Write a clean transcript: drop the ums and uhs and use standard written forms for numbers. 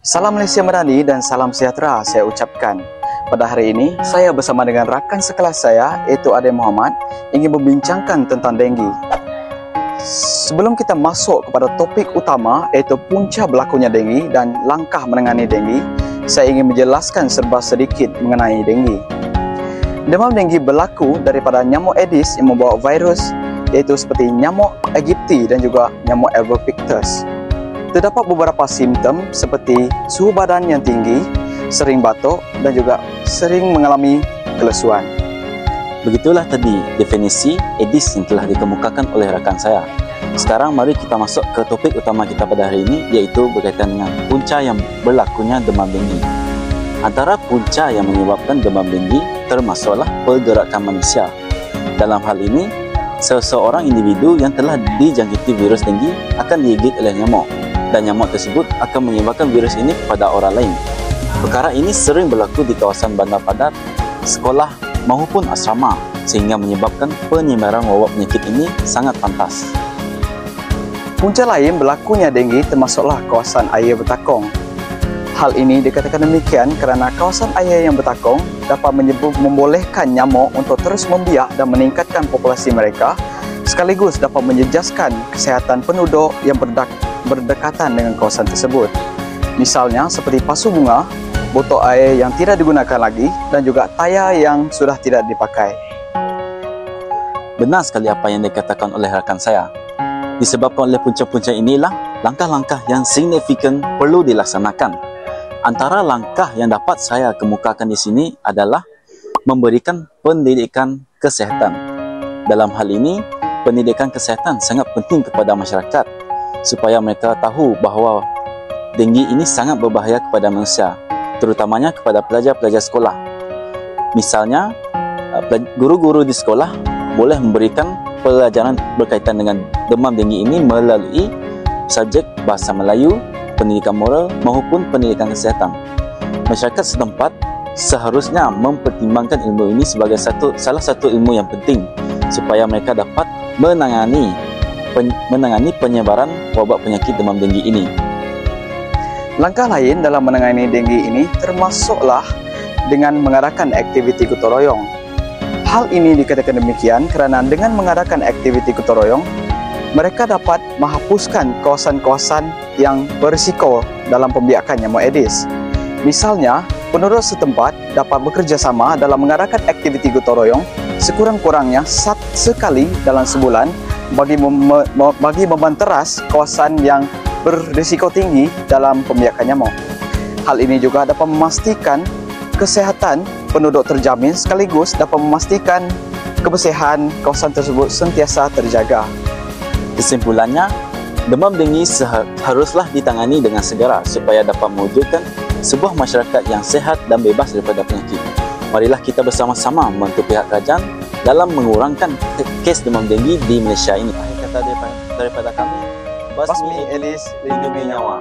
Salam Malaysia Madani dan salam sejahtera saya ucapkan. Pada hari ini, saya bersama dengan rakan sekelas saya iaitu Ade Muhammad ingin membincangkan tentang denggi. Sebelum kita masuk kepada topik utama iaitu punca berlakunya denggi dan langkah menangani denggi, saya ingin menjelaskan serba sedikit mengenai denggi. Demam denggi berlaku daripada nyamuk Aedes yang membawa virus iaitu seperti nyamuk Aegypti dan juga nyamuk Albopictus. Terdapat beberapa simptom seperti suhu badan yang tinggi, sering batuk dan juga sering mengalami kelesuan. Begitulah tadi definisi Aedes yang telah dikemukakan oleh rakan saya. Sekarang mari kita masuk ke topik utama kita pada hari ini, iaitu berkaitan dengan punca yang berlakunya demam denggi. Antara punca yang menyebabkan demam denggi termasuklah pergerakan manusia. Dalam hal ini, seseorang individu yang telah dijangkiti virus denggi akan digigit oleh nyamuk, dan nyamuk tersebut akan menyebarkan virus ini kepada orang lain. Perkara ini sering berlaku di kawasan bandar padat, sekolah maupun asrama, sehingga menyebabkan penyebaran wabak penyakit ini sangat pantas. Punca lain berlakunya denggi termasuklah kawasan air bertakung. Hal ini dikatakan demikian kerana kawasan air yang bertakung dapat membolehkan nyamuk untuk terus membiak dan meningkatkan populasi mereka, sekaligus dapat menjejaskan kesihatan penduduk yang berdekatan dengan kawasan tersebut. Misalnya seperti pasu bunga, botol air yang tidak digunakan lagi dan juga tayar yang sudah tidak dipakai. Benar sekali apa yang dikatakan oleh rakan saya. Disebabkan oleh punca-punca inilah langkah-langkah yang signifikan perlu dilaksanakan. Antara langkah yang dapat saya kemukakan di sini adalah memberikan pendidikan kesihatan. Dalam hal ini, pendidikan kesihatan sangat penting kepada masyarakat supaya mereka tahu bahawa denggi ini sangat berbahaya kepada manusia, terutamanya kepada pelajar-pelajar sekolah. Misalnya, guru-guru di sekolah boleh memberikan pelajaran berkaitan dengan demam denggi ini melalui subjek bahasa Melayu, pendidikan moral maupun pendidikan kesihatan. Masyarakat setempat seharusnya mempertimbangkan ilmu ini sebagai salah satu ilmu yang penting supaya mereka dapat menangani penyebaran wabak penyakit demam denggi ini. Langkah lain dalam menangani denggi ini termasuklah dengan mengadakan aktiviti gotong royong. Hal ini dikatakan demikian kerana dengan mengadakan aktiviti gotong royong, mereka dapat menghapuskan kawasan-kawasan yang berisiko dalam pembiakan nyamuk Aedes. Misalnya, penduduk setempat dapat bekerjasama dalam mengadakan aktiviti gotong royong sekurang-kurangnya sekali dalam sebulan bagi membanteras kawasan yang berisiko tinggi dalam pembiakan nyamuk. Hal ini juga dapat memastikan kesihatan penduduk terjamin sekaligus dapat memastikan kebersihan kawasan tersebut sentiasa terjaga. Kesimpulannya, demam denggi haruslah ditangani dengan segera supaya dapat mewujudkan sebuah masyarakat yang sehat dan bebas daripada penyakit. Marilah kita bersama-sama membantu pihak kerajaan dalam mengurangkan kes demam denggi di Malaysia ini. Akhir kata daripada kami, Basmi Aedes lindungi nyawa.